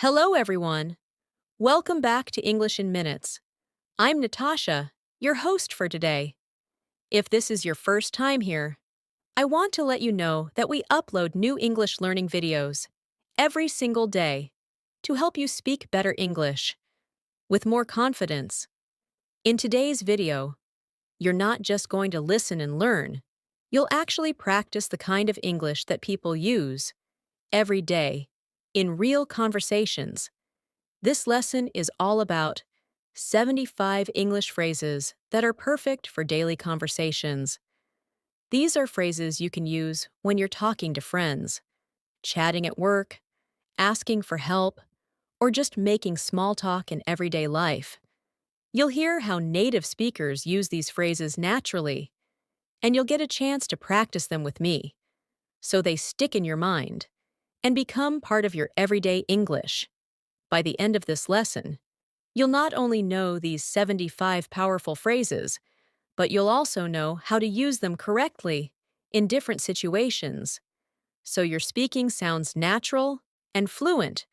Hello, everyone. Welcome back to English in Minutes. I'm Natasha, your host for today. If this is your first time here, I want to let you know that we upload new English learning videos every single day to help you speak better English with more confidence. In today's video, you're not just going to listen and learn, you'll actually practice the kind of English that people use every day in real conversations. This lesson is all about 75 English phrases that are perfect for daily conversations. These are phrases you can use when you're talking to friends, chatting at work, asking for help, or just making small talk in everyday life. You'll hear how native speakers use these phrases naturally, and you'll get a chance to practice them with me, so they stick in your mind and become part of your everyday English. By the end of this lesson, you'll not only know these 75 powerful phrases, but you'll also know how to use them correctly in different situations, so your speaking sounds natural and fluent.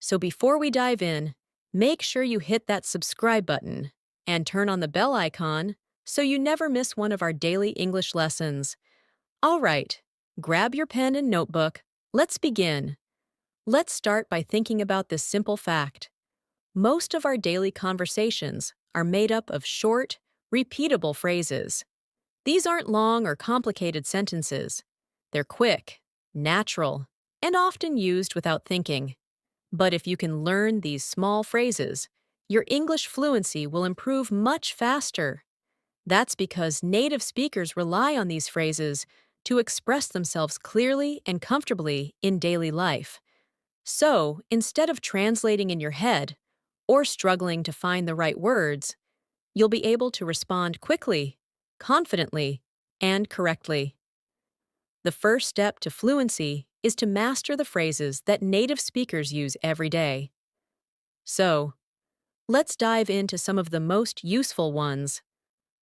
So before we dive in, make sure you hit that subscribe button and turn on the bell icon so you never miss one of our daily English lessons. All right, grab your pen and notebook. Let's begin. Let's start by thinking about this simple fact. Most of our daily conversations are made up of short, repeatable phrases. These aren't long or complicated sentences. They're quick, natural, and often used without thinking. But if you can learn these small phrases, your English fluency will improve much faster. That's because native speakers rely on these phrases to express themselves clearly and comfortably in daily life. So, instead of translating in your head or struggling to find the right words, you'll be able to respond quickly, confidently, and correctly. The first step to fluency is to master the phrases that native speakers use every day. So, let's dive into some of the most useful ones.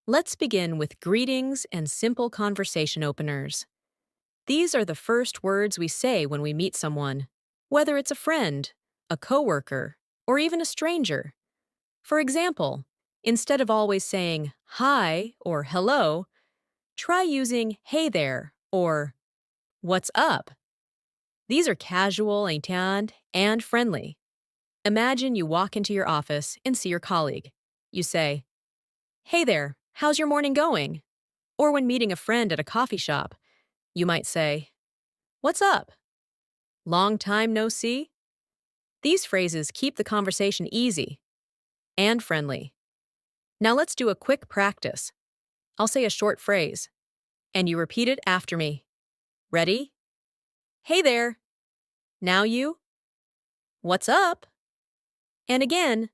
Let's begin with greetings and simple conversation openers. These are the first words we say when we meet someone, whether it's a friend, a coworker, or even a stranger. For example, instead of always saying hi or hello, try using hey there or what's up. These are casual and friendly. Imagine you walk into your office and see your colleague. You say, "Hey there, how's your morning going?" Or when meeting a friend at a coffee shop, you might say, "What's up? Long time no see?" These phrases keep the conversation easy and friendly. Now let's do a quick practice. I'll say a short phrase, and you repeat it after me. Ready? Hey there. Now you. What's up? And again.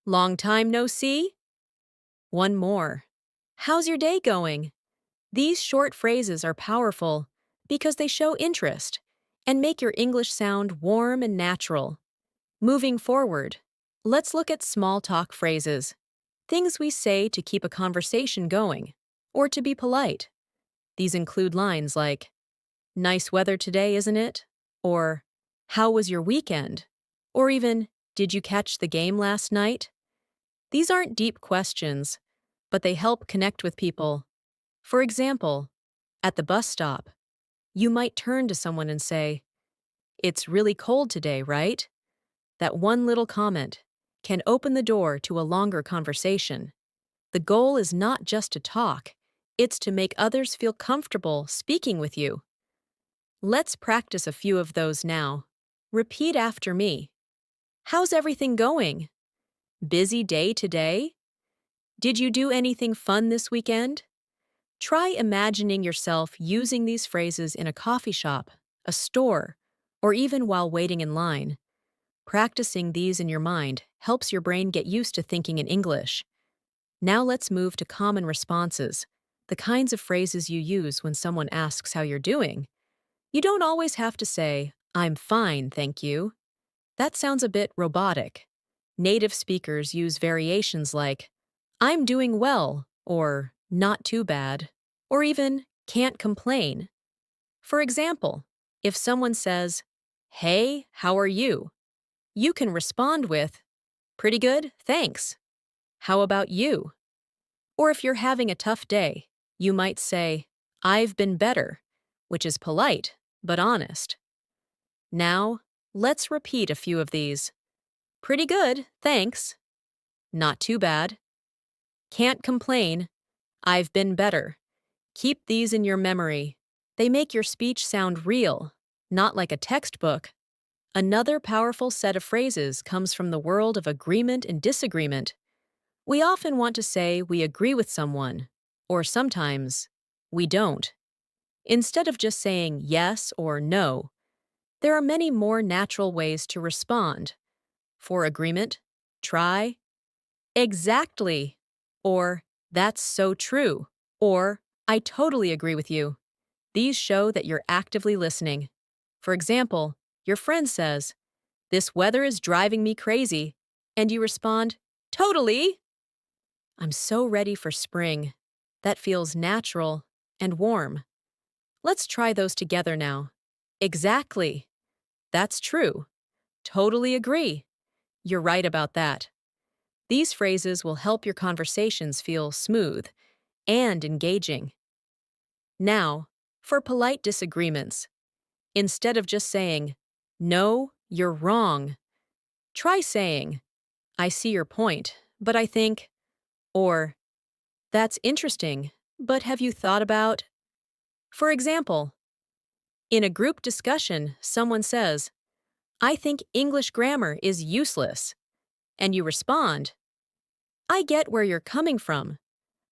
Long time no see? One more. How's your day going? These short phrases are powerful because they show interest and make your English sound warm and natural. Moving forward, let's look at small talk phrases, things we say to keep a conversation going or to be polite. These include lines like, "Nice weather today, isn't it?" Or, "How was your weekend?" Or even, "Did you catch the game last night?" These aren't deep questions, but they help connect with people. For example, at the bus stop, you might turn to someone and say, "It's really cold today, right?" That one little comment can open the door to a longer conversation. The goal is not just to talk, it's to make others feel comfortable speaking with you. Let's practice a few of those now. Repeat after me. How's everything going? Busy day today? Did you do anything fun this weekend? Try imagining yourself using these phrases in a coffee shop, a store, or even while waiting in line. Practicing these in your mind helps your brain get used to thinking in English. Now let's move to common responses, the kinds of phrases you use when someone asks how you're doing. You don't always have to say, "I'm fine, thank you." That sounds a bit robotic. Native speakers use variations like, "I'm doing well," or "not too bad," or even "can't complain." For example, if someone says, "Hey, how are you?" you can respond with, "Pretty good, thanks. How about you?" Or if you're having a tough day, you might say, "I've been better," which is polite but honest. Now, let's repeat a few of these. Pretty good, thanks. Not too bad. Can't complain. I've been better. Keep these in your memory. They make your speech sound real, not like a textbook. Another powerful set of phrases comes from the world of agreement and disagreement. We often want to say we agree with someone, or sometimes we don't. Instead of just saying yes or no, there are many more natural ways to respond. For agreement, try, exactly, or that's so true, or I totally agree with you. These show that you're actively listening. For example, your friend says, "This weather is driving me crazy," and you respond, "Totally." I'm so ready for spring. That feels natural and warm. Let's try those together now. Exactly. That's true. Totally agree. You're right about that. These phrases will help your conversations feel smooth and engaging. Now, for polite disagreements, instead of just saying, "No, you're wrong," try saying, "I see your point, but I think," or "That's interesting, but have you thought about?" For example, in a group discussion, someone says, "I think English grammar is useless," and you respond, "I get where you're coming from,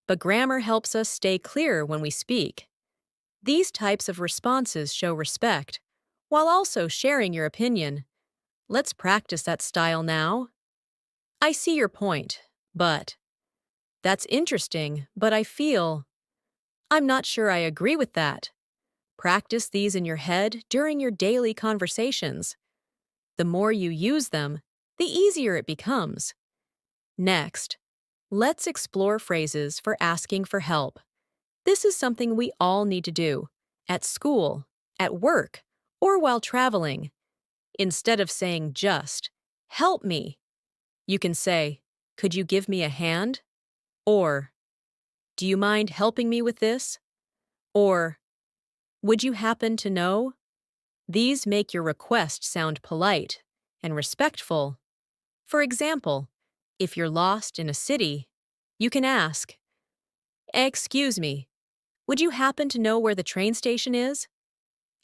but grammar helps us stay clear when we speak." These types of responses show respect, while also sharing your opinion. Let's practice that style now. I see your point, but that's interesting, but I feel I'm not sure I agree with that. Practice these in your head during your daily conversations. The more you use them, the easier it becomes. Next, let's explore phrases for asking for help. This is something we all need to do at school, at work, or while traveling. Instead of saying just, "Help me," you can say, "Could you give me a hand?" Or, "Do you mind helping me with this?" Or, "Would you happen to know?" These make your request sound polite and respectful. For example, if you're lost in a city, you can ask, "Excuse me, would you happen to know where the train station is?"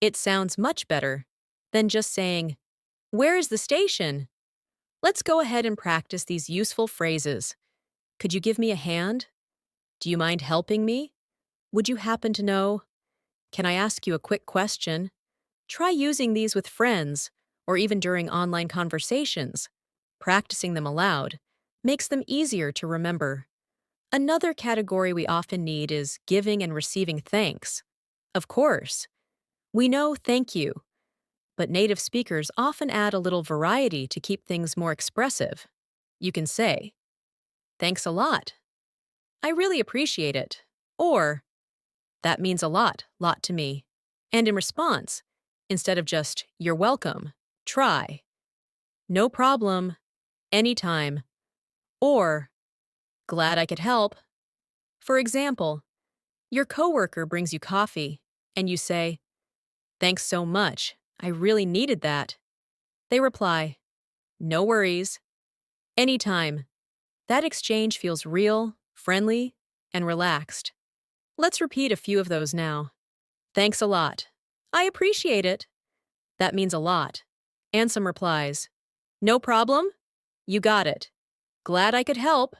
It sounds much better than just saying, "Where is the station?" Let's go ahead and practice these useful phrases. Could you give me a hand? Do you mind helping me? Would you happen to know? Can I ask you a quick question? Try using these with friends or even during online conversations. Practicing them aloud makes them easier to remember. Another category we often need is giving and receiving thanks. Of course, we know thank you, but native speakers often add a little variety to keep things more expressive. You can say, "Thanks a lot. I really appreciate it." Or, "That means a lot to me." And in response, instead of just, "You're welcome," try, "No problem, anytime," or, "Glad I could help." For example, your coworker brings you coffee, and you say, "Thanks so much. I really needed that." They reply, "No worries, anytime." That exchange feels real, friendly, and relaxed. Let's repeat a few of those now. Thanks a lot. I appreciate it. That means a lot. And some replies. No problem. You got it. Glad I could help.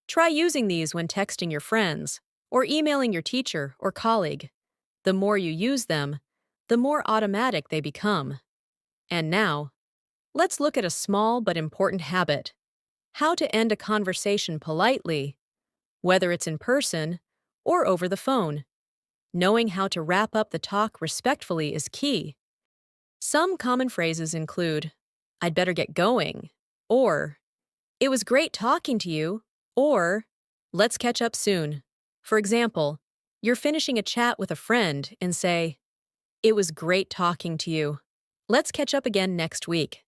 Try using these when texting your friends or emailing your teacher or colleague. The more you use them, the more automatic they become. And now, let's look at a small but important habit. How to end a conversation politely, whether it's in person or over the phone. Knowing how to wrap up the talk respectfully is key. Some common phrases include, "I'd better get going," or "It was great talking to you," or "Let's catch up soon." For example, you're finishing a chat with a friend and say, "It was great talking to you. Let's catch up again next week."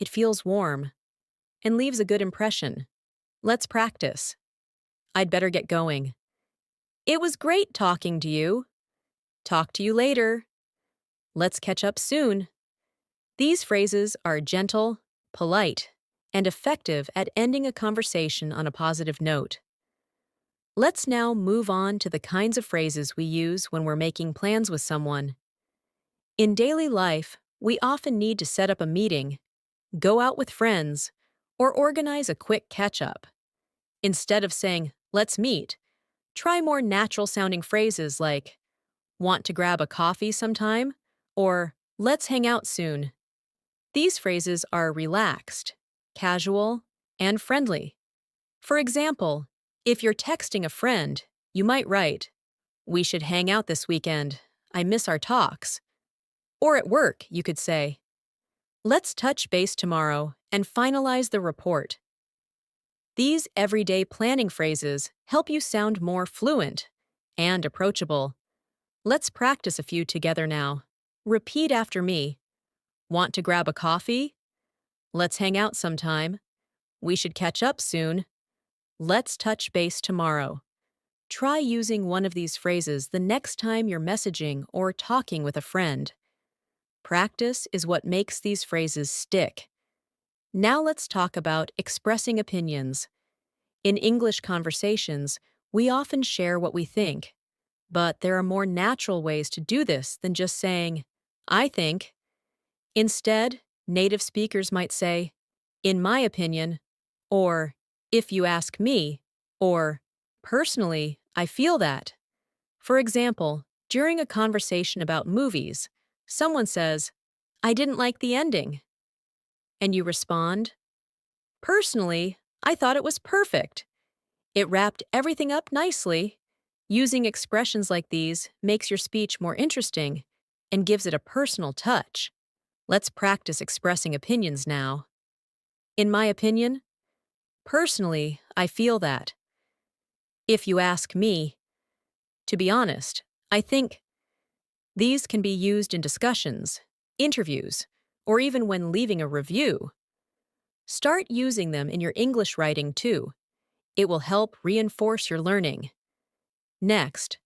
It feels warm and leaves a good impression. Let's practice. I'd better get going. It was great talking to you. Talk to you later. Let's catch up soon. These phrases are gentle, polite, and effective at ending a conversation on a positive note. Let's now move on to the kinds of phrases we use when we're making plans with someone. In daily life, we often need to set up a meeting, go out with friends, or organize a quick catch-up. Instead of saying, "Let's meet," try more natural-sounding phrases like, "Want to grab a coffee sometime?" or "Let's hang out soon." These phrases are relaxed, casual, and friendly. For example, if you're texting a friend, you might write, "We should hang out this weekend. I miss our talks." Or at work, you could say, "Let's touch base tomorrow and finalize the report." These everyday planning phrases help you sound more fluent and approachable. Let's practice a few together now. Repeat after me. Want to grab a coffee? Let's hang out sometime. We should catch up soon. Let's touch base tomorrow. Try using one of these phrases the next time you're messaging or talking with a friend. Practice is what makes these phrases stick. Now let's talk about expressing opinions. In English conversations, we often share what we think, but there are more natural ways to do this than just saying, "I think." Instead, native speakers might say, "In my opinion," or "If you ask me," or "Personally, I feel that." For example, during a conversation about movies, someone says, "I didn't like the ending." And you respond, "Personally, I thought it was perfect." It wrapped everything up nicely. Using expressions like these makes your speech more interesting and gives it a personal touch. Let's practice expressing opinions now. In my opinion, personally, I feel that. If you ask me, to be honest, I think. These can be used in discussions, interviews, or even when leaving a review. Start using them in your English writing too. It will help reinforce your learning. Next,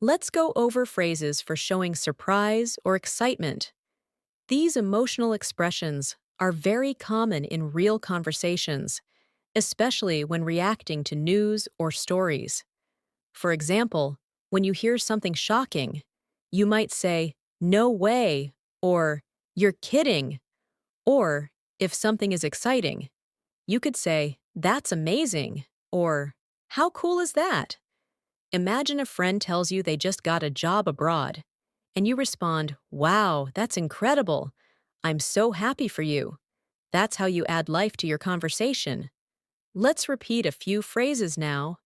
let's go over phrases for showing surprise or excitement. These emotional expressions are very common in real conversations, especially when reacting to news or stories. For example, when you hear something shocking, you might say, "No way," or "You're kidding." Or, if something is exciting, you could say, "That's amazing," or "How cool is that?" Imagine a friend tells you they just got a job abroad, and you respond, "Wow, that's incredible. I'm so happy for you." That's how you add life to your conversation. Let's repeat a few phrases now.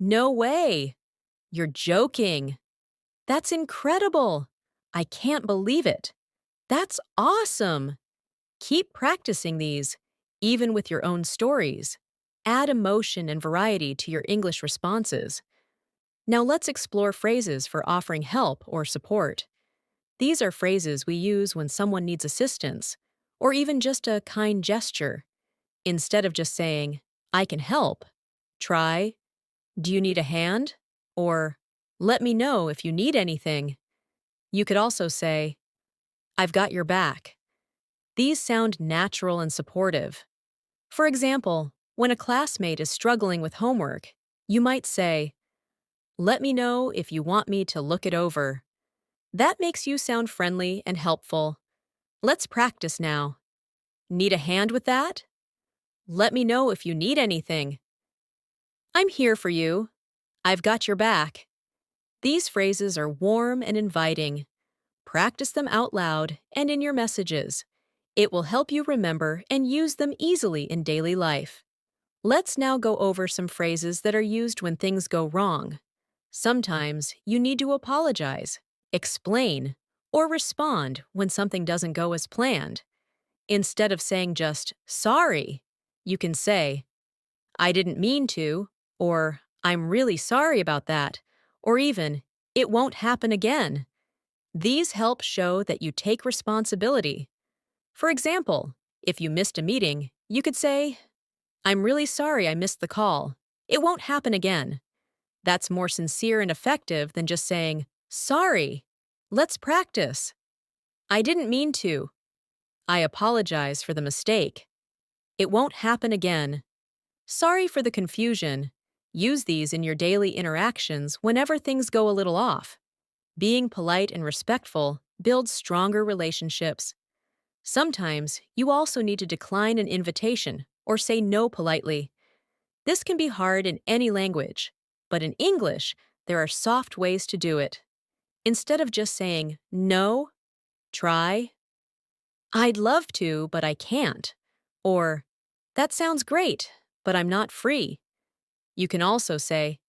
"No way." "You're joking." "That's incredible." "I can't believe it." "That's awesome." Keep practicing these, even with your own stories. Add emotion and variety to your English responses. Now let's explore phrases for offering help or support. These are phrases we use when someone needs assistance, or even just a kind gesture. Instead of just saying, "I can help," try, "Do you need a hand?" or "Let me know if you need anything." You could also say, "I've got your back." These sound natural and supportive. For example, when a classmate is struggling with homework, you might say, "Let me know if you want me to look it over." That makes you sound friendly and helpful. Let's practice now. "Need a hand with that?" "Let me know if you need anything." "I'm here for you." "I've got your back." These phrases are warm and inviting. Practice them out loud and in your messages. It will help you remember and use them easily in daily life. Let's now go over some phrases that are used when things go wrong. Sometimes you need to apologize, explain, or respond when something doesn't go as planned. Instead of saying just, "Sorry," you can say, "I didn't mean to," or "I'm really sorry about that," or even, "It won't happen again." These help show that you take responsibility. For example, If you missed a meeting, you could say, I'm really sorry I missed the call. It won't happen again. That's more sincere and effective than just saying, sorry. Let's practice. I didn't mean to. I apologize for the mistake. It won't happen again. Sorry for the confusion. Use these in your daily interactions whenever things go a little off. Being polite and respectful builds stronger relationships. Sometimes you also need to decline an invitation or say no politely. This can be hard in any language, but in English, there are soft ways to do it. Instead of just saying no, try, I'd love to, but I can't. Or, that sounds great, but I'm not free. You can also say,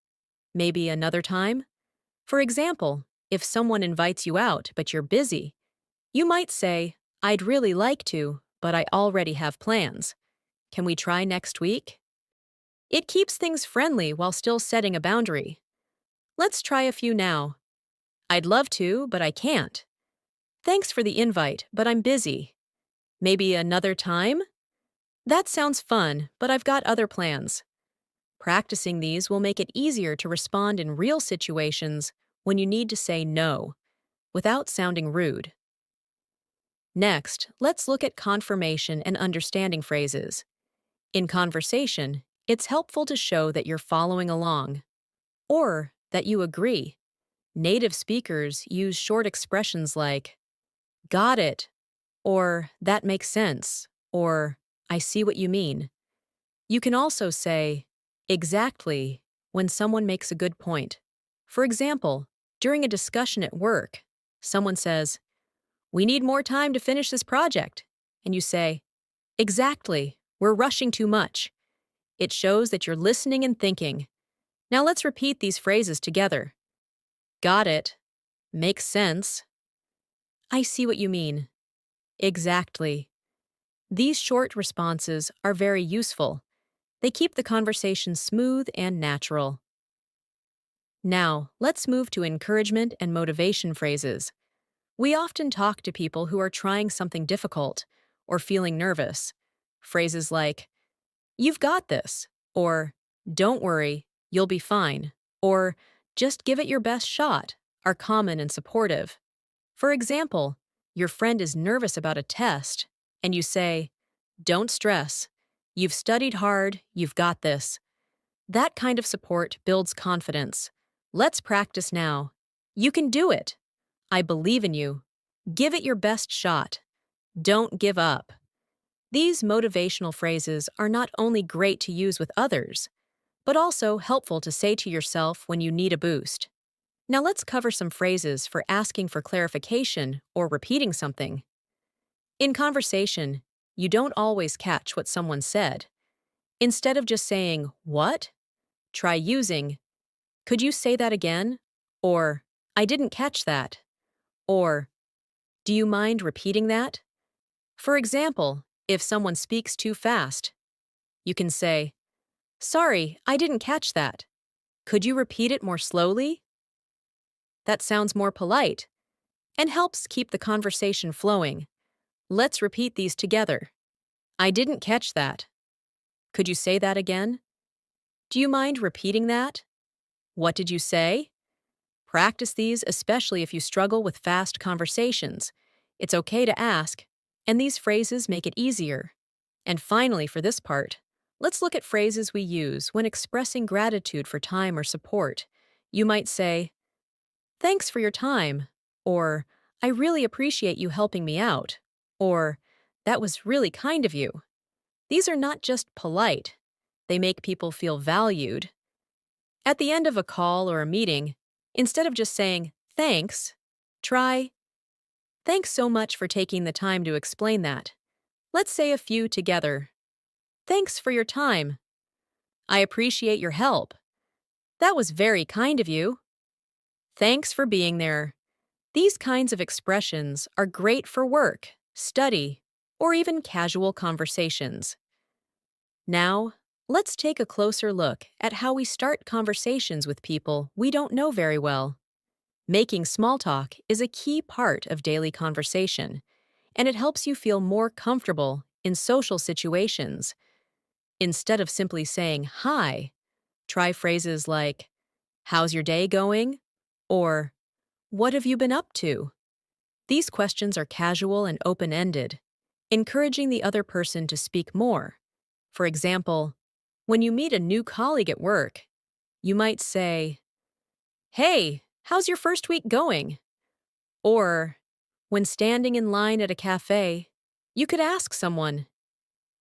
maybe another time. For example, if someone invites you out but you're busy, you might say, I'd really like to, but I already have plans. Can we try next week? It keeps things friendly while still setting a boundary. Let's try a few now. I'd love to, but I can't. Thanks for the invite, but I'm busy. Maybe another time? That sounds fun, but I've got other plans. Practicing these will make it easier to respond in real situations when you need to say no, without sounding rude. Next, let's look at confirmation and understanding phrases. In conversation, it's helpful to show that you're following along, or that you agree. Native speakers use short expressions like, got it, or that makes sense, or I see what you mean. You can also say, exactly, when someone makes a good point. For example, during a discussion at work, someone says, we need more time to finish this project. And you say, exactly, we're rushing too much. It shows that you're listening and thinking. Now let's repeat these phrases together. Got it. Makes sense. I see what you mean. Exactly. These short responses are very useful. They keep the conversation smooth and natural. Now, let's move to encouragement and motivation phrases. We often talk to people who are trying something difficult or feeling nervous. Phrases like, you've got this, or don't worry, you'll be fine, or just give it your best shot are common and supportive. For example, your friend is nervous about a test, and you say, don't stress. You've studied hard, you've got this. That kind of support builds confidence. Let's practice now. You can do it. I believe in you. Give it your best shot. Don't give up. These motivational phrases are not only great to use with others, but also helpful to say to yourself when you need a boost. Now let's cover some phrases for asking for clarification or repeating something. In conversation, you don't always catch what someone said. Instead of just saying, what? Try using, could you say that again? Or, I didn't catch that. Or, do you mind repeating that? For example, if someone speaks too fast, you can say, sorry, I didn't catch that. Could you repeat it more slowly? That sounds more polite and helps keep the conversation flowing. Let's repeat these together. I didn't catch that. Could you say that again? Do you mind repeating that? What did you say? Practice these, especially if you struggle with fast conversations. It's okay to ask, and these phrases make it easier. And finally, for this part, let's look at phrases we use when expressing gratitude for time or support. You might say, thanks for your time, or I really appreciate you helping me out, or that was really kind of you. These are not just polite, they make people feel valued. At the end of a call or a meeting, instead of just saying, thanks, try, thanks so much for taking the time to explain that. Let's say a few together. Thanks for your time. I appreciate your help. That was very kind of you. Thanks for being there. These kinds of expressions are great for work, study, or even casual conversations. Now, let's take a closer look at how we start conversations with people we don't know very well. Making small talk is a key part of daily conversation, and it helps you feel more comfortable in social situations. Instead of simply saying hi, try phrases like, "How's your day going?" or "What have you been up to?" These questions are casual and open-ended, encouraging the other person to speak more. For example, when you meet a new colleague at work, you might say, "Hey, how's your first week going?" Or, when standing in line at a cafe, you could ask someone,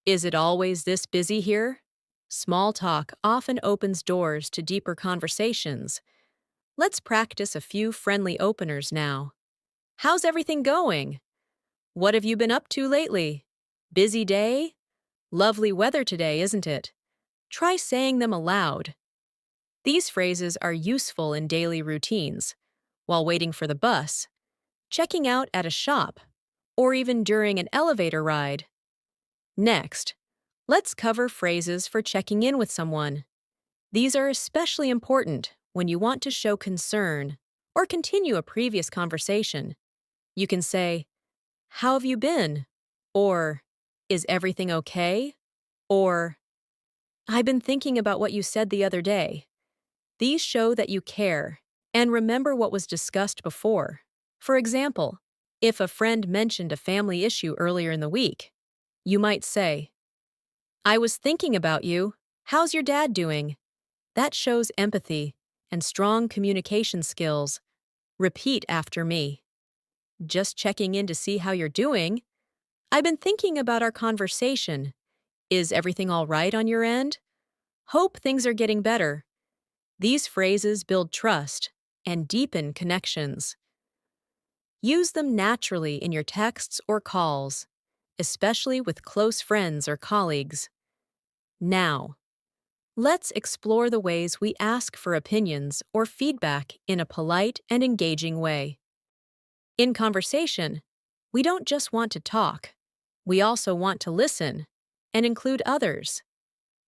"Is it always this busy here?" Small talk often opens doors to deeper conversations. Let's practice a few friendly openers now. "How's everything going?" "What have you been up to lately?" "Busy day?" "Lovely weather today, isn't it?" Try saying them aloud. These phrases are useful in daily routines, while waiting for the bus, checking out at a shop, or even during an elevator ride. Next, let's cover phrases for checking in with someone. These are especially important when you want to show concern or continue a previous conversation. You can say, "How have you been?" Or, "Is everything okay?" Or, "I've been thinking about what you said the other day." These show that you care and remember what was discussed before. For example, if a friend mentioned a family issue earlier in the week, you might say, "I was thinking about you. How's your dad doing?" That shows empathy and strong communication skills. Repeat after me. "Just checking in to see how you're doing. I've been thinking about our conversation. Is everything all right on your end? Hope things are getting better." These phrases build trust and deepen connections. Use them naturally in your texts or calls, especially with close friends or colleagues. Now, let's explore the ways we ask for opinions or feedback in a polite and engaging way. In conversation, we don't just want to talk, we also want to listen and include others.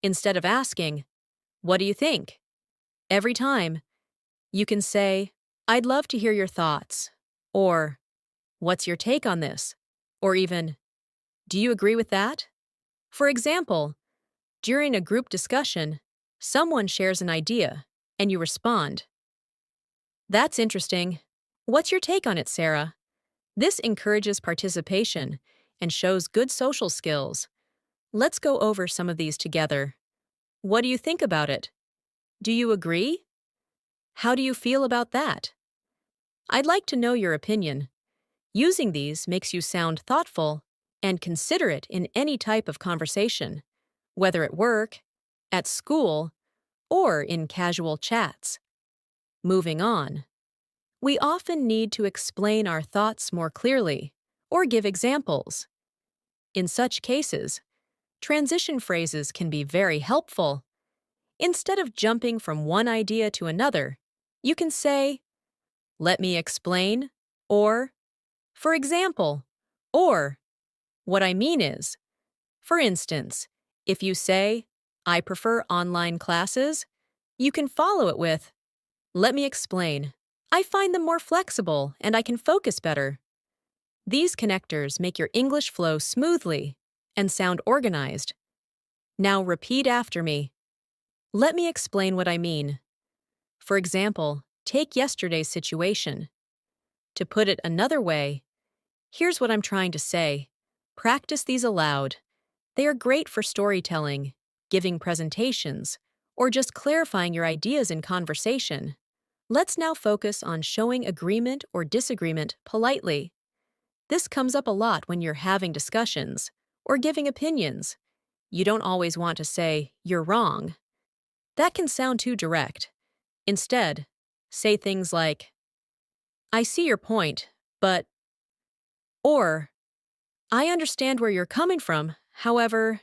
Instead of asking, "What do you think?" every time, you can say, "I'd love to hear your thoughts," or "What's your take on this?" or even, "Do you agree with that?" For example, during a group discussion, someone shares an idea, and you respond, "That's interesting. What's your take on it, Sarah?" This encourages participation and shows good social skills. Let's go over some of these together. What do you think about it? Do you agree? How do you feel about that? I'd like to know your opinion. Using these makes you sound thoughtful and considerate in any type of conversation, whether at work, at school, or in casual chats. Moving on. We often need to explain our thoughts more clearly or give examples. In such cases, transition phrases can be very helpful. Instead of jumping from one idea to another, you can say, "Let me explain," or "For example," or "What I mean is." For instance, if you say, "I prefer online classes," you can follow it with, "Let me explain. I find them more flexible and I can focus better." These connectors make your English flow smoothly and sound organized. Now repeat after me. Let me explain what I mean. For example, take yesterday's situation. To put it another way, here's what I'm trying to say. Practice these aloud. They are great for storytelling, giving presentations, or just clarifying your ideas in conversation. Let's now focus on showing agreement or disagreement politely. This comes up a lot when you're having discussions or giving opinions. You don't always want to say, "You're wrong." That can sound too direct. Instead, say things like, "I see your point, but," or "I understand where you're coming from, however."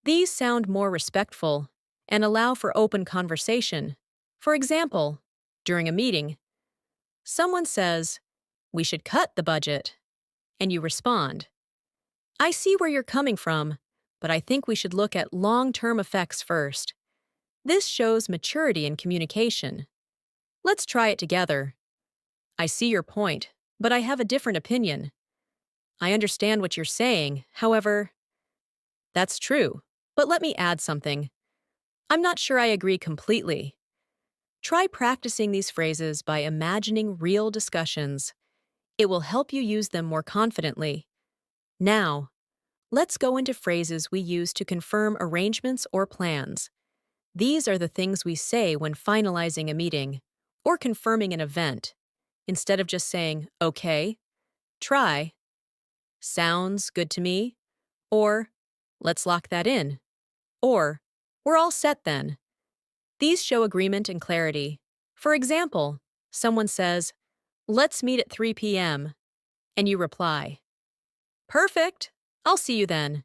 These sound more respectful and allow for open conversation. For example, during a meeting, someone says, "We should cut the budget," and you respond, "I see where you're coming from, but I think we should look at long-term effects first." This shows maturity in communication. Let's try it together. "I see your point, but I have a different opinion." I understand what you're saying. However, that's true. But let me add something. I'm not sure I agree completely. Try practicing these phrases by imagining real discussions. It will help you use them more confidently. Now, let's go into phrases we use to confirm arrangements or plans. These are the things we say when finalizing a meeting or confirming an event. Instead of just saying, okay, try, sounds good to me, or let's lock that in, or we're all set then. These show agreement and clarity. For example, someone says, let's meet at 3 p.m., and you reply, perfect, I'll see you then.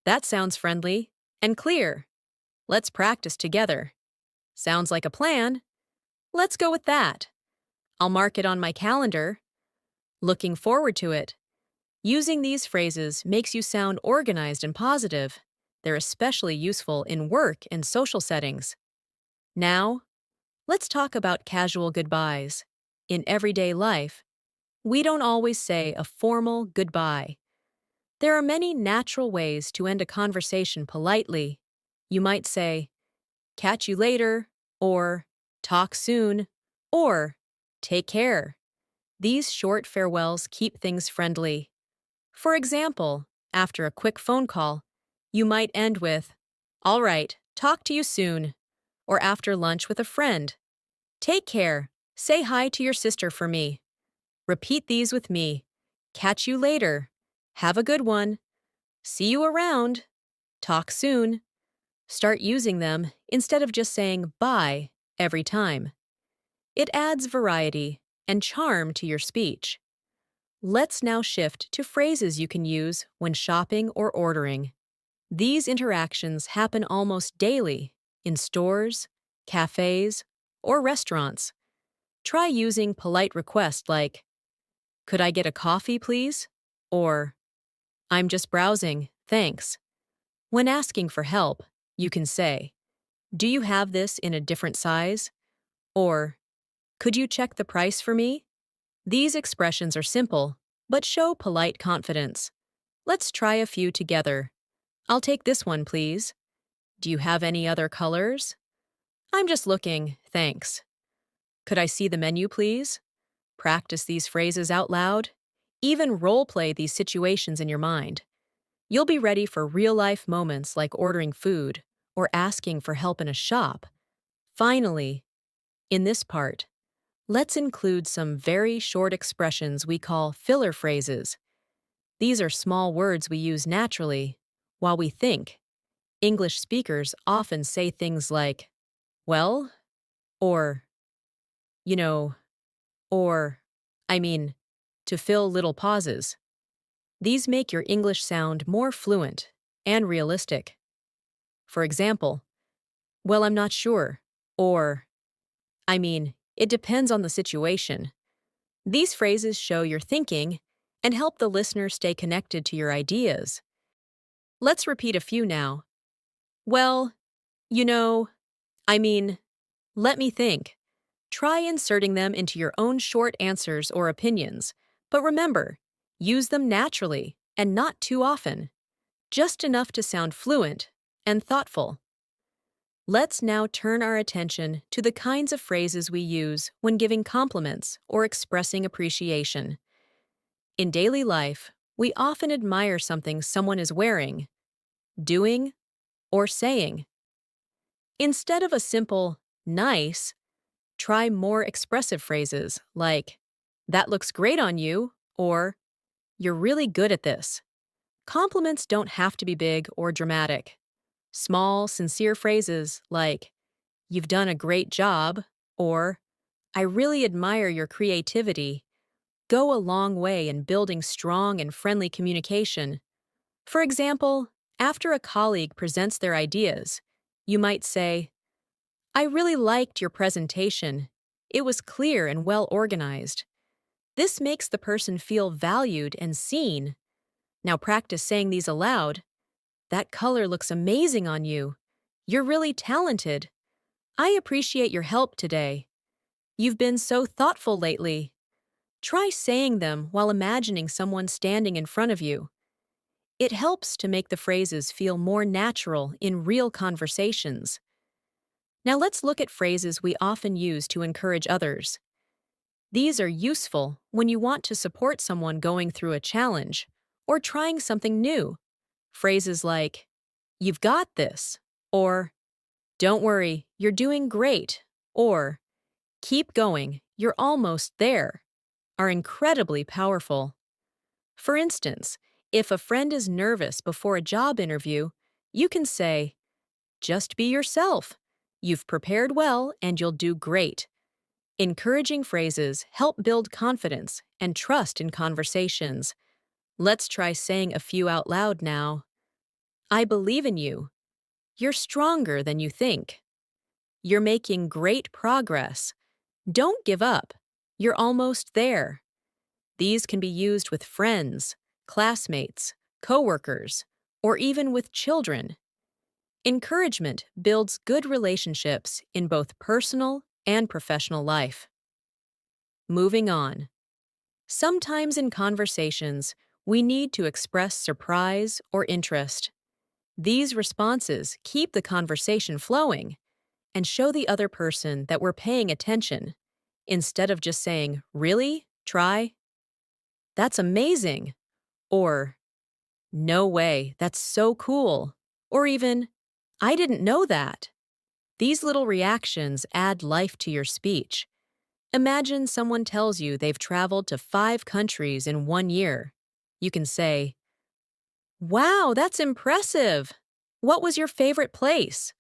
That sounds friendly and clear. Let's practice together. Sounds like a plan. Let's go with that. I'll mark it on my calendar. Looking forward to it. Using these phrases makes you sound organized and positive. They're especially useful in work and social settings. Now, let's talk about casual goodbyes. In everyday life, we don't always say a formal goodbye. There are many natural ways to end a conversation politely. You might say, catch you later, or talk soon, or take care. These short farewells keep things friendly. For example, after a quick phone call, you might end with, all right, talk to you soon, or after lunch with a friend. Take care. Say hi to your sister for me. Repeat these with me. Catch you later. Have a good one. See you around. Talk soon. Start using them instead of just saying bye every time. It adds variety and charm to your speech. Let's now shift to phrases you can use when shopping or ordering. These interactions happen almost daily in stores, cafes, or restaurants. Try using polite requests like, could I get a coffee, please? Or, I'm just browsing, thanks. When asking for help, you can say, do you have this in a different size? Or, could you check the price for me? These expressions are simple, but show polite confidence. Let's try a few together. I'll take this one, please. Do you have any other colors? I'm just looking, thanks. Could I see the menu, please? Practice these phrases out loud. Even role-play these situations in your mind. You'll be ready for real-life moments like ordering food or asking for help in a shop. Finally, in this part, let's include some very short expressions we call filler phrases. These are small words we use naturally while we think. English speakers often say things like, well, or, you know, or, I mean, to fill little pauses. These make your English sound more fluent and realistic. For example, well, I'm not sure, or, I mean, it depends on the situation. These phrases show your thinking and help the listener stay connected to your ideas. Let's repeat a few now. Well, you know, I mean, let me think. Try inserting them into your own short answers or opinions, but remember, use them naturally and not too often, just enough to sound fluent and thoughtful. Let's now turn our attention to the kinds of phrases we use when giving compliments or expressing appreciation. In daily life, we often admire something someone is wearing, doing, or saying. Instead of a simple, nice, try more expressive phrases like, that looks great on you, or you're really good at this. Compliments don't have to be big or dramatic. Small, sincere phrases like, you've done a great job, or I really admire your creativity, go a long way in building strong and friendly communication. For example, after a colleague presents their ideas, you might say, I really liked your presentation. It was clear and well organized. This makes the person feel valued and seen. Now practice saying these aloud. That color looks amazing on you. You're really talented. I appreciate your help today. You've been so thoughtful lately. Try saying them while imagining someone standing in front of you. It helps to make the phrases feel more natural in real conversations. Now let's look at phrases we often use to encourage others. These are useful when you want to support someone going through a challenge or trying something new. Phrases like, "You've got this," or "Don't worry, you're doing great," or "Keep going, you're almost there," are incredibly powerful. For instance, if a friend is nervous before a job interview, you can say, "Just be yourself. You've prepared well and you'll do great." Encouraging phrases help build confidence and trust in conversations. Let's try saying a few out loud now. "I believe in you." "You're stronger than you think." "You're making great progress." "Don't give up." "You're almost there." These can be used with friends, classmates, coworkers, or even with children. Encouragement builds good relationships in both personal and professional life. Moving on. Sometimes in conversations, we need to express surprise or interest. These responses keep the conversation flowing and show the other person that we're paying attention, instead of just saying, "Really? Try?" "That's amazing," or "No way, that's so cool," or even, "I didn't know that." These little reactions add life to your speech. Imagine someone tells you they've traveled to 5 countries in 1 year. You can say, "Wow, that's impressive. What was your favorite place?"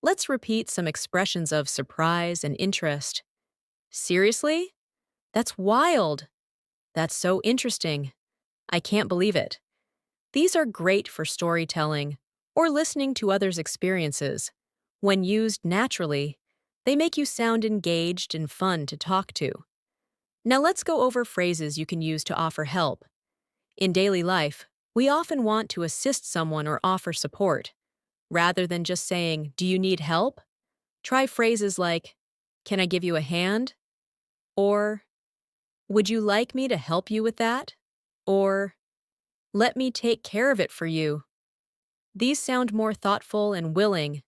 Let's repeat some expressions of surprise and interest. "Seriously? That's wild. That's so interesting. I can't believe it." These are great for storytelling or listening to others' experiences. When used naturally, they make you sound engaged and fun to talk to. Now let's go over phrases you can use to offer help. In daily life, we often want to assist someone or offer support. Rather than just saying, "Do you need help?" Try phrases like, "Can I give you a hand?" Or, "Would you like me to help you with that?" Or, "Let me take care of it for you." These sound more thoughtful and willing.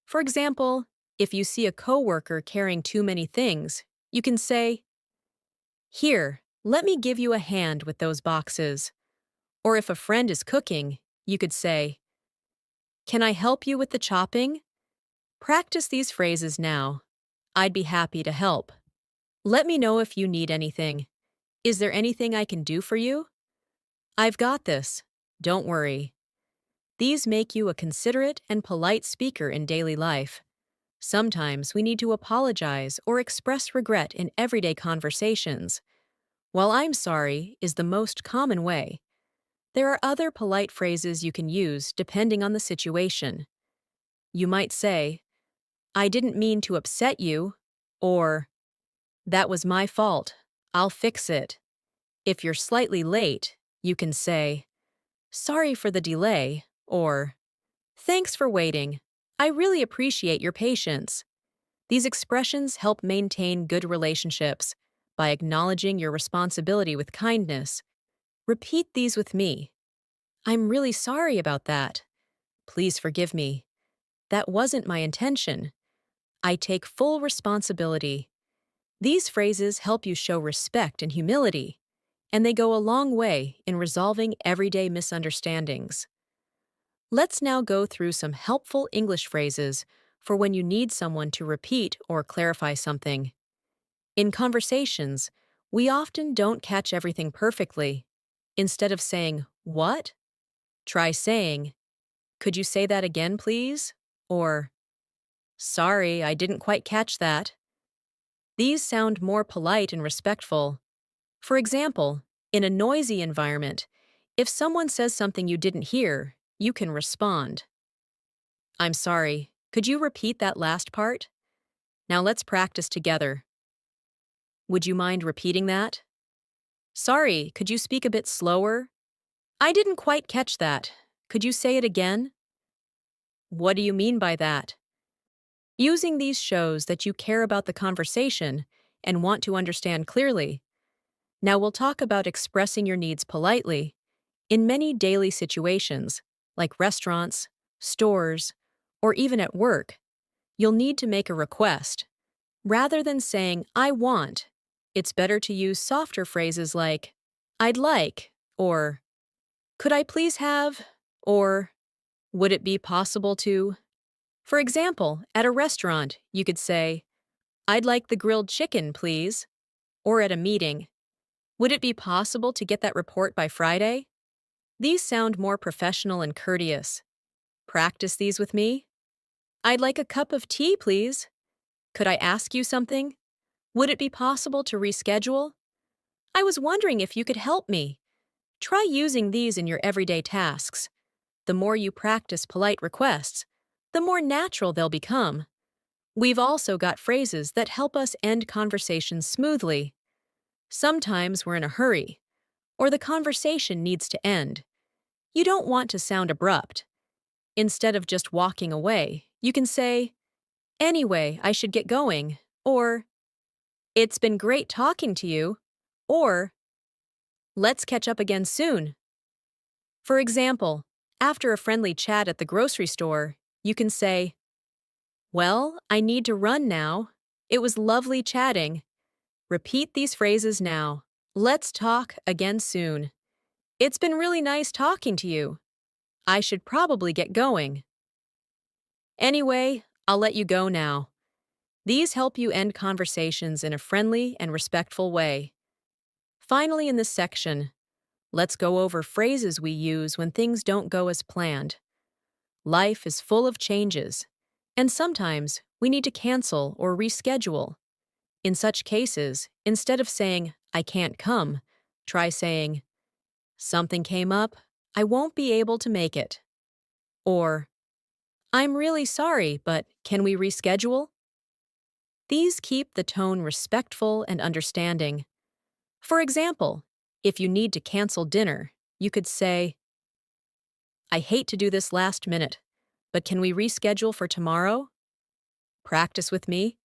For example, if you see a coworker carrying too many things, you can say, "Here, let me give you a hand with those boxes." Or if a friend is cooking, you could say, "Can I help you with the chopping?" Practice these phrases now. "I'd be happy to help." "Let me know if you need anything." "Is there anything I can do for you?" "I've got this. Don't worry." These make you a considerate and polite speaker in daily life. Sometimes we need to apologize or express regret in everyday conversations. While "I'm sorry" is the most common way, there are other polite phrases you can use depending on the situation. You might say, "I didn't mean to upset you," or "That was my fault. I'll fix it." If you're slightly late, you can say, "Sorry for the delay," or "Thanks for waiting. I really appreciate your patience." These expressions help maintain good relationships by acknowledging your responsibility with kindness. Repeat these with me. "I'm really sorry about that." "Please forgive me. That wasn't my intention." "I take full responsibility." These phrases help you show respect and humility, and they go a long way in resolving everyday misunderstandings. Let's now go through some helpful English phrases for when you need someone to repeat or clarify something. In conversations, we often don't catch everything perfectly. Instead of saying, "What?" try saying, "Could you say that again, please?" Or, "Sorry, I didn't quite catch that." These sound more polite and respectful. For example, in a noisy environment, if someone says something you didn't hear, you can respond, "I'm sorry, could you repeat that last part? Now let's practice together. Would you mind repeating that?" "Sorry, could you speak a bit slower? I didn't quite catch that. Could you say it again?" "What do you mean by that?" Using these shows that you care about the conversation and want to understand clearly. Now we'll talk about expressing your needs politely. In many daily situations, like restaurants, stores, or even at work, you'll need to make a request. Rather than saying, I want, it's better to use softer phrases like, I'd like, or could I please have, or would it be possible to? For example, at a restaurant, you could say, I'd like the grilled chicken, please. Or at a meeting, would it be possible to get that report by Friday? These sound more professional and courteous. Practice these with me. I'd like a cup of tea, please. Could I ask you something? Would it be possible to reschedule? I was wondering if you could help me. Try using these in your everyday tasks. The more you practice polite requests, the more natural they'll become. We've also got phrases that help us end conversations smoothly. Sometimes we're in a hurry, or the conversation needs to end. You don't want to sound abrupt. Instead of just walking away, you can say, Anyway, I should get going, or It's been great talking to you, or Let's catch up again soon. For example, after a friendly chat at the grocery store, you can say, Well, I need to run now. It was lovely chatting. Repeat these phrases now. Let's talk again soon. It's been really nice talking to you. I should probably get going. Anyway, I'll let you go now. These help you end conversations in a friendly and respectful way. Finally, in this section, let's go over phrases we use when things don't go as planned. Life is full of changes, and sometimes we need to cancel or reschedule. In such cases, instead of saying, I can't come, try saying, Something came up, I won't be able to make it. Or, I'm really sorry, but can we reschedule? These keep the tone respectful and understanding. For example, if you need to cancel dinner, you could say, I hate to do this last minute, but can we reschedule for tomorrow? Practice with me.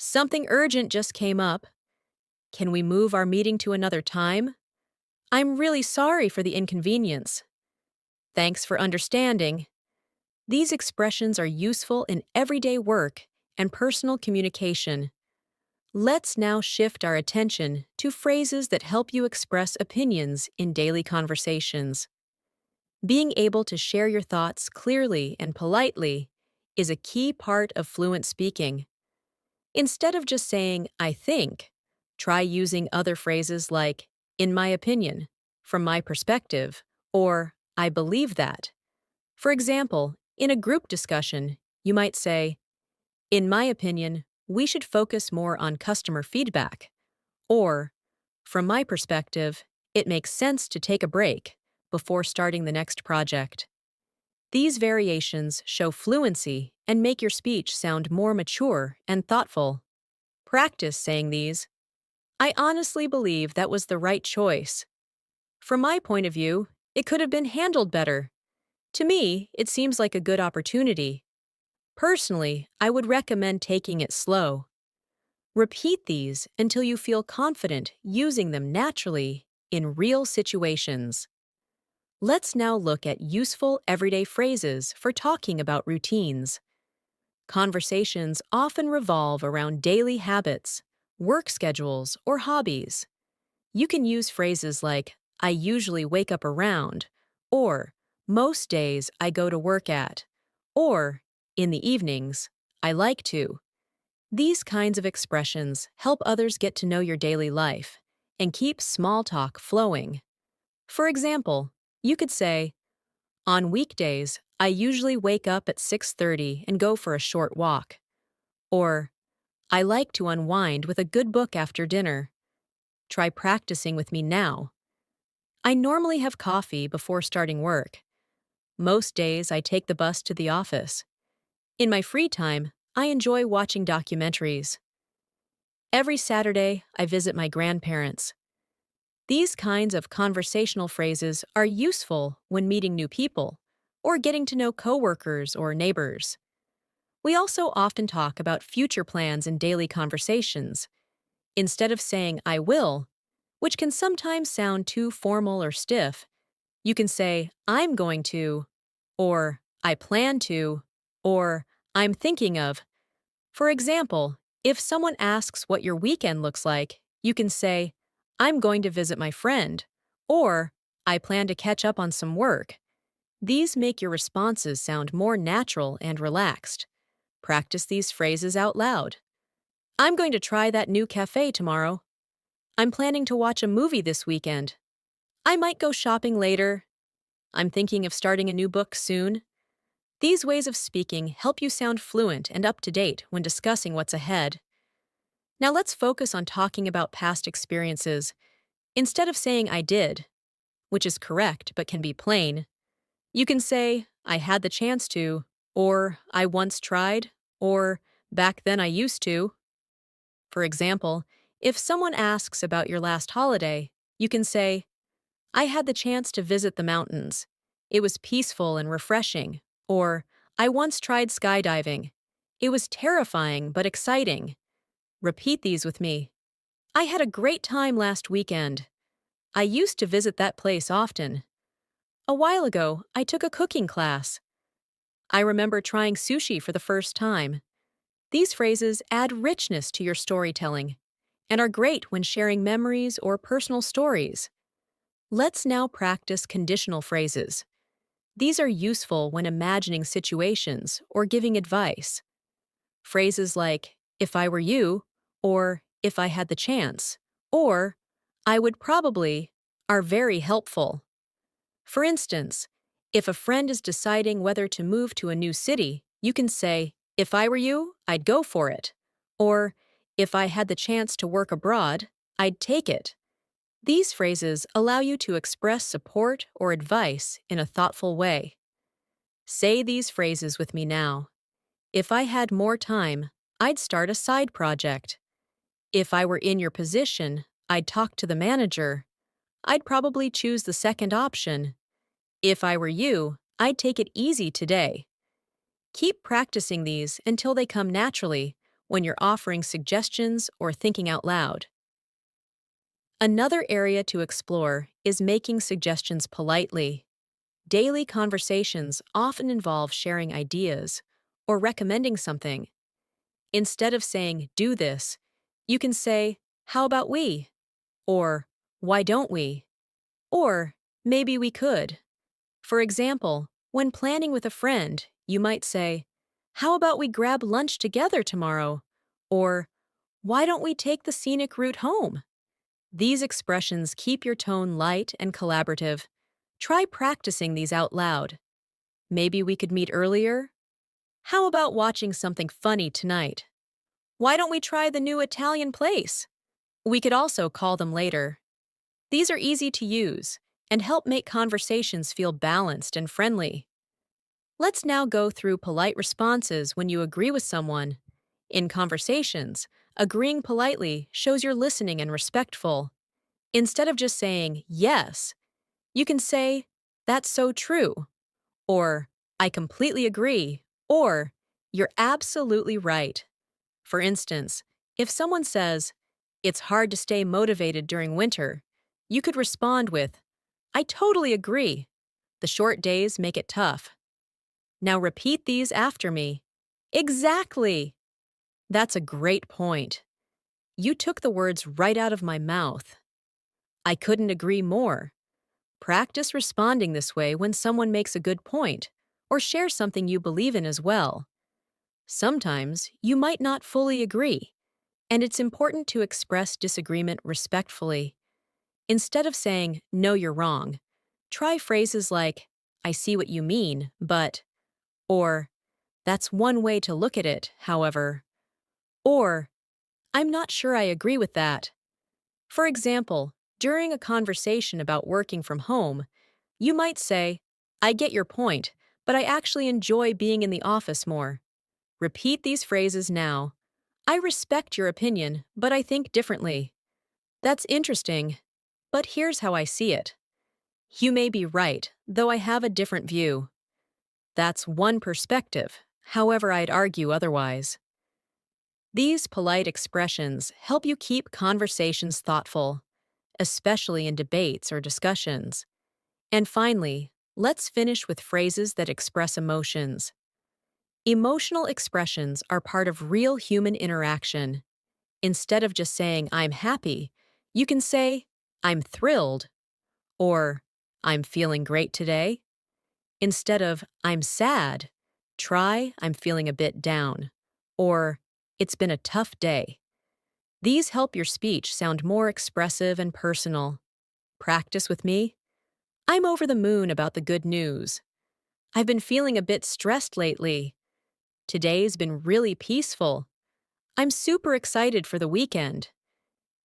Something urgent just came up. Can we move our meeting to another time? I'm really sorry for the inconvenience. Thanks for understanding. These expressions are useful in everyday work and personal communication. Let's now shift our attention to phrases that help you express opinions in daily conversations. Being able to share your thoughts clearly and politely is a key part of fluent speaking. Instead of just saying, I think, try using other phrases like, in my opinion, from my perspective, or I believe that. For example, in a group discussion, you might say, In my opinion, we should focus more on customer feedback. Or, from my perspective, it makes sense to take a break before starting the next project. These variations show fluency and make your speech sound more mature and thoughtful. Practice saying these. I honestly believe that was the right choice. From my point of view, it could have been handled better. To me, it seems like a good opportunity. Personally, I would recommend taking it slow. Repeat these until you feel confident using them naturally in real situations. Let's now look at useful everyday phrases for talking about routines. Conversations often revolve around daily habits, work schedules, or hobbies. You can use phrases like, I usually wake up around, or most days I go to work at, or in the evenings, I like to. These kinds of expressions help others get to know your daily life and keep small talk flowing. For example, you could say, On weekdays, I usually wake up at 6:30 and go for a short walk. Or, I like to unwind with a good book after dinner. Try practicing with me now. I normally have coffee before starting work. Most days I take the bus to the office. In my free time, I enjoy watching documentaries. Every Saturday, I visit my grandparents. These kinds of conversational phrases are useful when meeting new people or getting to know coworkers or neighbors. We also often talk about future plans in daily conversations. Instead of saying, I will, which can sometimes sound too formal or stiff. You can say, I'm going to, or I plan to, or I'm thinking of. For example, if someone asks what your weekend looks like, you can say, I'm going to visit my friend, or I plan to catch up on some work. These make your responses sound more natural and relaxed. Practice these phrases out loud. I'm going to try that new cafe tomorrow. I'm planning to watch a movie this weekend. I might go shopping later. I'm thinking of starting a new book soon. These ways of speaking help you sound fluent and up to date when discussing what's ahead. Now let's focus on talking about past experiences. Instead of saying I did, which is correct but can be plain, you can say I had the chance to, or I once tried, or back then I used to. For example, if someone asks about your last holiday, you can say, I had the chance to visit the mountains. It was peaceful and refreshing. Or, I once tried skydiving. It was terrifying but exciting. Repeat these with me. I had a great time last weekend. I used to visit that place often. A while ago, I took a cooking class. I remember trying sushi for the first time. These phrases add richness to your storytelling and are great when sharing memories or personal stories. Let's now practice conditional phrases. These are useful when imagining situations or giving advice. Phrases like, if I were you, or if I had the chance, or I would probably, are very helpful. For instance, if a friend is deciding whether to move to a new city, you can say, if I were you, I'd go for it. Or, if I had the chance to work abroad, I'd take it. These phrases allow you to express support or advice in a thoughtful way. Say these phrases with me now. If I had more time, I'd start a side project. If I were in your position, I'd talk to the manager. I'd probably choose the second option. If I were you, I'd take it easy today. Keep practicing these until they come naturally when you're offering suggestions or thinking out loud. Another area to explore is making suggestions politely. Daily conversations often involve sharing ideas or recommending something. Instead of saying, do this, you can say, how about we? Or, why don't we? Or, maybe we could. For example, when planning with a friend, you might say, how about we grab lunch together tomorrow? Or, why don't we take the scenic route home? These expressions keep your tone light and collaborative. Try practicing these out loud. Maybe we could meet earlier? How about watching something funny tonight? Why don't we try the new Italian place? We could also call them later. These are easy to use and help make conversations feel balanced and friendly. Let's now go through polite responses when you agree with someone. In conversations, agreeing politely shows you're listening and respectful. Instead of just saying, yes, you can say, that's so true, or I completely agree, or you're absolutely right. For instance, if someone says, it's hard to stay motivated during winter, you could respond with, I totally agree. The short days make it tough. Now repeat these after me. Exactly. That's a great point. You took the words right out of my mouth. I couldn't agree more. Practice responding this way when someone makes a good point or shares something you believe in as well. Sometimes you might not fully agree, and it's important to express disagreement respectfully. Instead of saying, no, you're wrong, try phrases like, I see what you mean, but, or, that's one way to look at it, however, or, I'm not sure I agree with that. For example, during a conversation about working from home, you might say, I get your point, but I actually enjoy being in the office more. Repeat these phrases now. I respect your opinion, but I think differently. That's interesting, but here's how I see it. You may be right, though I have a different view. That's one perspective, however, I'd argue otherwise. These polite expressions help you keep conversations thoughtful. especially in debates or discussions. And finally, let's finish with phrases that express emotions. Emotional expressions are part of real human interaction. Instead of just saying, I'm happy, you can say, I'm thrilled, or I'm feeling great today. Instead of, I'm sad, try, I'm feeling a bit down, or it's been a tough day. These help your speech sound more expressive and personal. Practice with me. I'm over the moon about the good news. I've been feeling a bit stressed lately. Today's been really peaceful. I'm super excited for the weekend.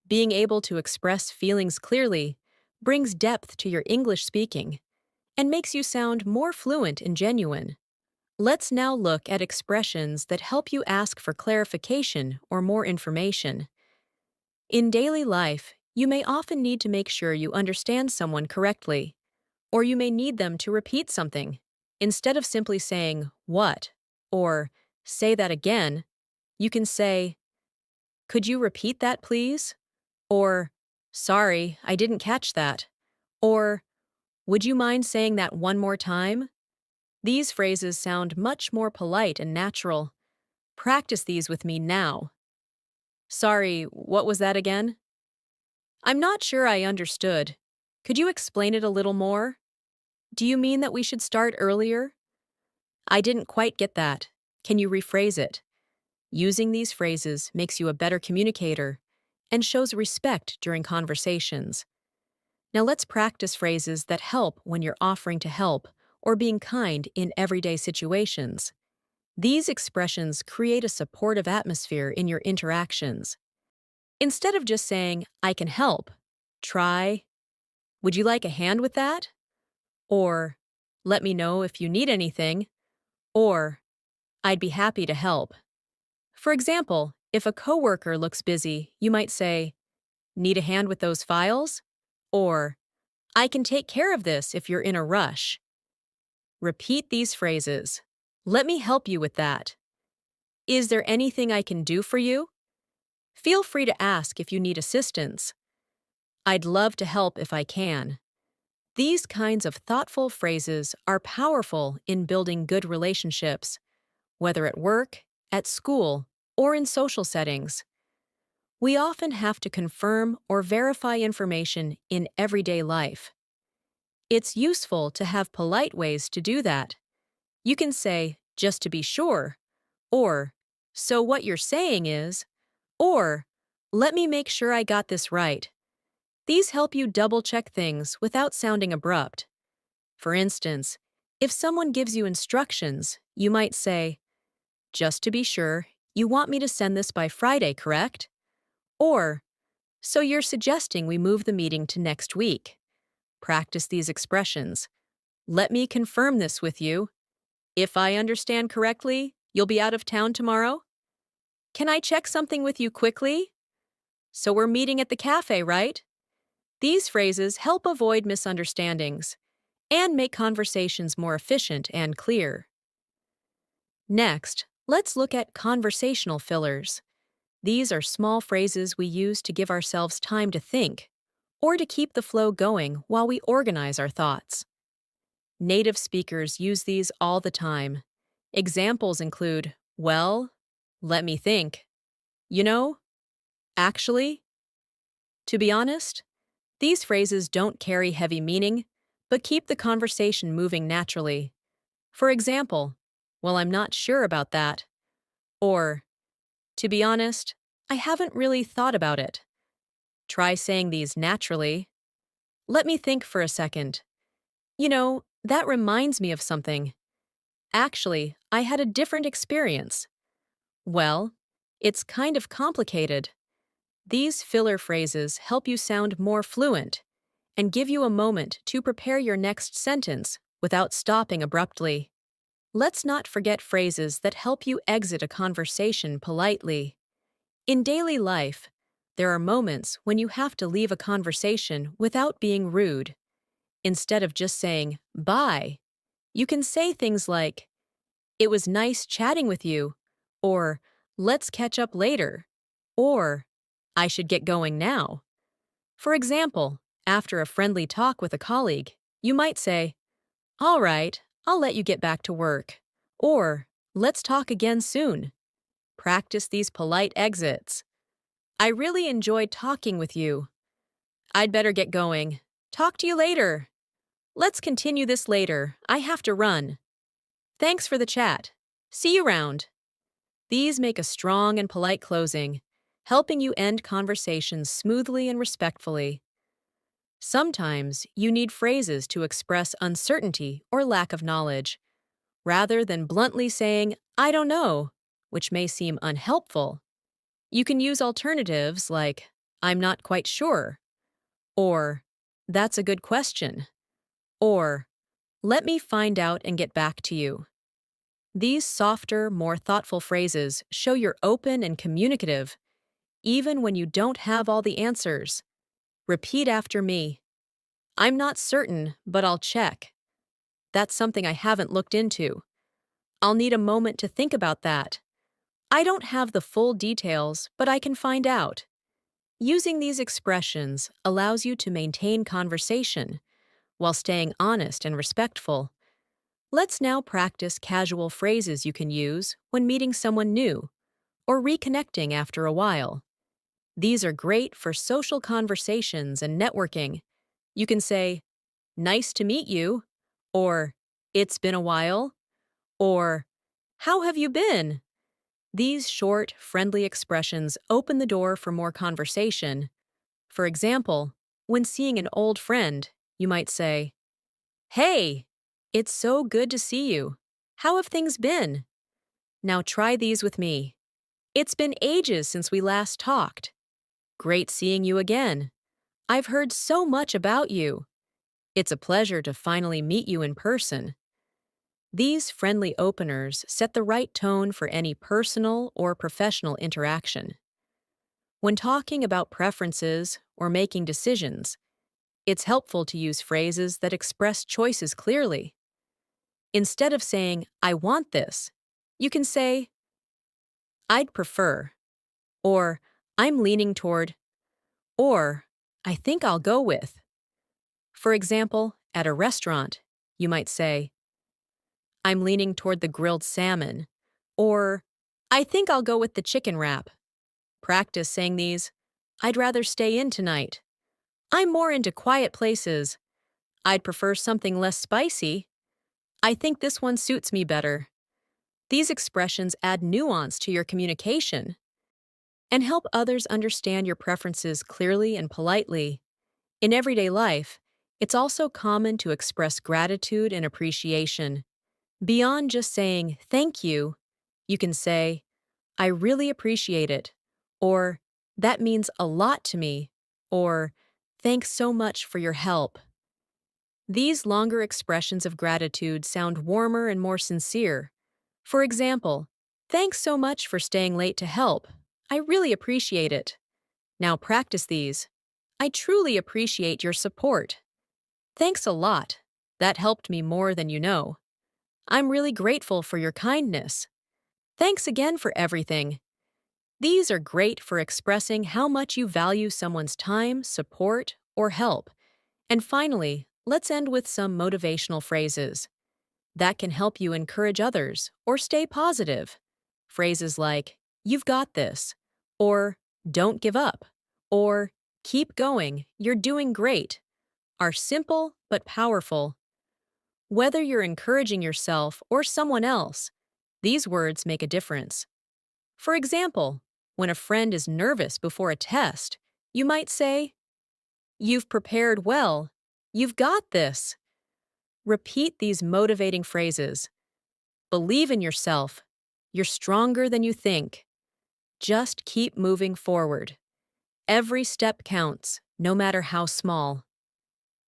Being able to express feelings clearly brings depth to your English speaking and makes you sound more fluent and genuine. Let's now look at expressions that help you ask for clarification or more information. In daily life, you may often need to make sure you understand someone correctly, or you may need them to repeat something. Instead of simply saying, what, or say that again, you can say, could you repeat that, please? Or, sorry, I didn't catch that. Or, would you mind saying that one more time? These phrases sound much more polite and natural. Practice these with me now. Sorry, what was that again? I'm not sure I understood. Could you explain it a little more? Do you mean that we should start earlier? I didn't quite get that. Can you rephrase it? Using these phrases makes you a better communicator and shows respect during conversations. Now let's practice phrases that help when you're offering to help or being kind in everyday situations. These expressions create a supportive atmosphere in your interactions. Instead of just saying, I can help, try, would you like a hand with that? Or, let me know if you need anything. Or, I'd be happy to help. For example, if a coworker looks busy, you might say, need a hand with those files? Or, I can take care of this if you're in a rush. Repeat these phrases. Let me help you with that. Is there anything I can do for you? Feel free to ask if you need assistance. I'd love to help if I can. These kinds of thoughtful phrases are powerful in building good relationships, whether at work, at school, or in social settings. We often have to confirm or verify information in everyday life. It's useful to have polite ways to do that. You can say, just to be sure, or, so what you're saying is, or, let me make sure I got this right. These help you double-check things without sounding abrupt. For instance, if someone gives you instructions, you might say, just to be sure, you want me to send this by Friday, correct? Or, so you're suggesting we move the meeting to next week. Practice these expressions. Let me confirm this with you. If I understand correctly, you'll be out of town tomorrow? Can I check something with you quickly? So we're meeting at the cafe, right? These phrases help avoid misunderstandings and make conversations more efficient and clear. Next, let's look at conversational fillers. These are small phrases we use to give ourselves time to think or to keep the flow going while we organize our thoughts. Native speakers use these all the time. Examples include, well, let me think, you know, actually, to be honest. These phrases don't carry heavy meaning, but keep the conversation moving naturally. For example, well, I'm not sure about that. Or, to be honest, I haven't really thought about it. Try saying these naturally. Let me think for a second. You know, that reminds me of something. Actually, I had a different experience. Well, it's kind of complicated. These filler phrases help you sound more fluent and give you a moment to prepare your next sentence without stopping abruptly. Let's not forget phrases that help you exit a conversation politely. In daily life, there are moments when you have to leave a conversation without being rude. Instead of just saying, bye, you can say things like, it was nice chatting with you, or let's catch up later, or I should get going now. For example, after a friendly talk with a colleague, you might say, "All right, I'll let you get back to work." Or, "Let's talk again soon." Practice these polite exits. "I really enjoyed talking with you. I'd better get going. Talk to you later. Let's continue this later. I have to run. Thanks for the chat. See you around." These make a strong and polite closing, helping you end conversations smoothly and respectfully. Sometimes you need phrases to express uncertainty or lack of knowledge, rather than bluntly saying, "I don't know," which may seem unhelpful. You can use alternatives like, "I'm not quite sure," or "That's a good question," or "Let me find out and get back to you." These softer, more thoughtful phrases show you're open and communicative, even when you don't have all the answers. Repeat after me. "I'm not certain, but I'll check. That's something I haven't looked into. I'll need a moment to think about that. I don't have the full details, but I can find out." Using these expressions allows you to maintain conversation while staying honest and respectful. Let's now practice casual phrases you can use when meeting someone new or reconnecting after a while. These are great for social conversations and networking. You can say, "Nice to meet you," or "It's been a while," or "How have you been?" These short, friendly expressions open the door for more conversation. For example, when seeing an old friend, you might say, "Hey, it's so good to see you. How have things been?" Now try these with me. "It's been ages since we last talked. Great seeing you again. I've heard so much about you. It's a pleasure to finally meet you in person." These friendly openers set the right tone for any personal or professional interaction. When talking about preferences or making decisions, it's helpful to use phrases that express choices clearly. Instead of saying, "I want this," you can say, "I'd prefer," or "I'm leaning toward," or "I think I'll go with." For example, at a restaurant, you might say, "I'm leaning toward the grilled salmon," or "I think I'll go with the chicken wrap." Practice saying these. "I'd rather stay in tonight." "I'm more into quiet places." "I'd prefer something less spicy." "I think this one suits me better." These expressions add nuance to your communication and help others understand your preferences clearly and politely. In everyday life, it's also common to express gratitude and appreciation. Beyond just saying, "Thank you," you can say, "I really appreciate it," or "That means a lot to me," or "Thanks so much for your help." These longer expressions of gratitude sound warmer and more sincere. For example, "Thanks so much for staying late to help. I really appreciate it." Now practice these. "I truly appreciate your support." "Thanks a lot. That helped me more than you know." "I'm really grateful for your kindness." "Thanks again for everything." These are great for expressing how much you value someone's time, support, or help. And finally, let's end with some motivational phrases that can help you encourage others or stay positive. Phrases like, "You've got this," or "Don't give up," or "Keep going, you're doing great," are simple but powerful. Whether you're encouraging yourself or someone else, these words make a difference. For example, when a friend is nervous before a test, you might say, "You've prepared well. You've got this." Repeat these motivating phrases. Believe in yourself. You're stronger than you think. Just keep moving forward. Every step counts, no matter how small.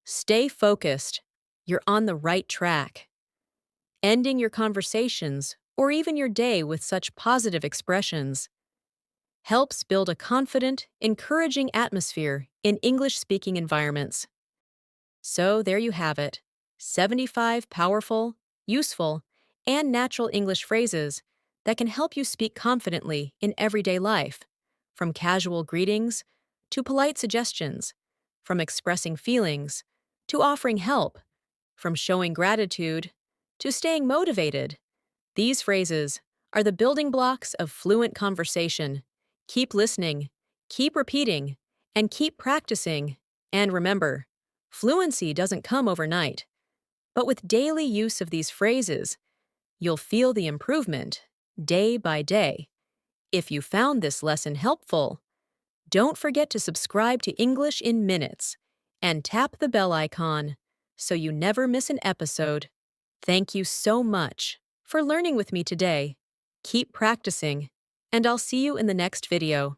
Stay focused. You're on the right track. Ending your conversations or even your day with such positive expressions helps build a confident, encouraging atmosphere in English-speaking environments. So there you have it, 75 powerful, useful, and natural English phrases that can help you speak confidently in everyday life, from casual greetings to polite suggestions. from expressing feelings to offering help, from showing gratitude to staying motivated. These phrases are the building blocks of fluent conversation. Keep listening, keep repeating, and keep practicing. And remember, fluency doesn't come overnight, but with daily use of these phrases, you'll feel the improvement day by day. If you found this lesson helpful, don't forget to subscribe to English in Minutes and tap the bell icon so you never miss an episode. Thank you so much for learning with me today. Keep practicing, and I'll see you in the next video.